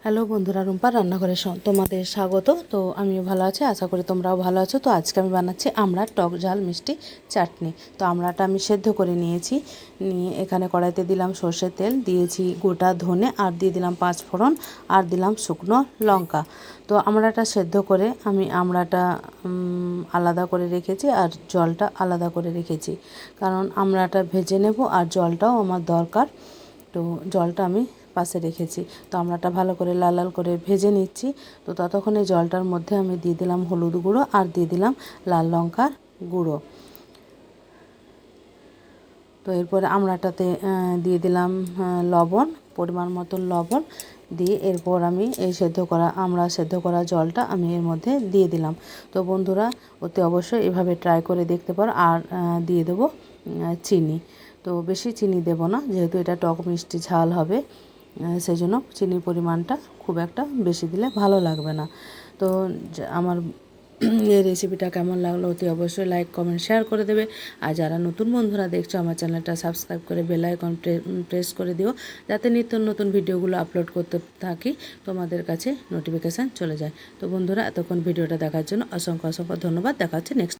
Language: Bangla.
হ্যালো বন্ধুরা, রুম্পা রান্নাঘরে তোমাদের স্বাগত। তো আমিও ভালো আছি, আশা করি তোমরাও ভালো আছো। তো আজকে আমি বানাচ্ছি আমড়ার টক ঝাল মিষ্টি চাটনি। তো আমড়াটা আমি সেদ্ধ করে নিয়েছি, নিয়ে এখানে কড়াইতে দিলাম সর্ষের তেল, দিয়েছি গোটা ধনে, আর দিয়ে দিলাম 5 ফোড়ন, আর দিলাম শুকনো লঙ্কা। তো আমড়াটা সেদ্ধ করে আমি আমড়াটা আলাদা করে রেখেছি, আর জলটা আলাদা করে রেখেছি, কারণ আমড়াটা ভেজে নেব আর জলটাও আমার দরকার। তো জলটা আমি পাশে রেখেছি। তো আমড়াটা ভালো করে লাল লাল করে ভেজে নিচ্ছি। তো ততক্ষণে জলটার মধ্যে আমি দিয়ে দিলাম হলুদ গুঁড়ো, আর দিয়ে দিলাম লাল লঙ্কার গুঁড়ো। তো এরপরে আমড়াটাতে দিয়ে দিলাম লবণ, পরিমাণ মতো লবণ দিয়ে এরপর আমি এই আমড়া সেদ্ধ করা জলটা আমি এর মধ্যে দিয়ে দিলাম। তো বন্ধুরা, অতি অবশ্যই এভাবে ট্রাই করে দেখতে পারো। আর দিয়ে দেবো চিনি। তো বেশি চিনি দেব না, যেহেতু এটা টক মিষ্টি ঝাল হবে, সেই জন্য চিনির পরিমাণটা খুব একটা বেশি দিলে ভালো লাগবে না। তো আমার এই রেসিপিটা কেমন লাগলো অতি অবশ্যই লাইক কমেন্ট শেয়ার করে দেবে। আর যারা নতুন বন্ধুরা দেখছো, আমার চ্যানেলটা সাবস্ক্রাইব করে বেল আইকন প্রেস করে দিও, যাতে নিত্য নতুন ভিডিওগুলো আপলোড করতে থাকি তোমাদের কাছে নোটিফিকেশান চলে যায়। তো বন্ধুরা, এতক্ষণ ভিডিওটা দেখার জন্য অসংখ্য অসংখ্য ধন্যবাদ। দেখা হচ্ছে নেক্সট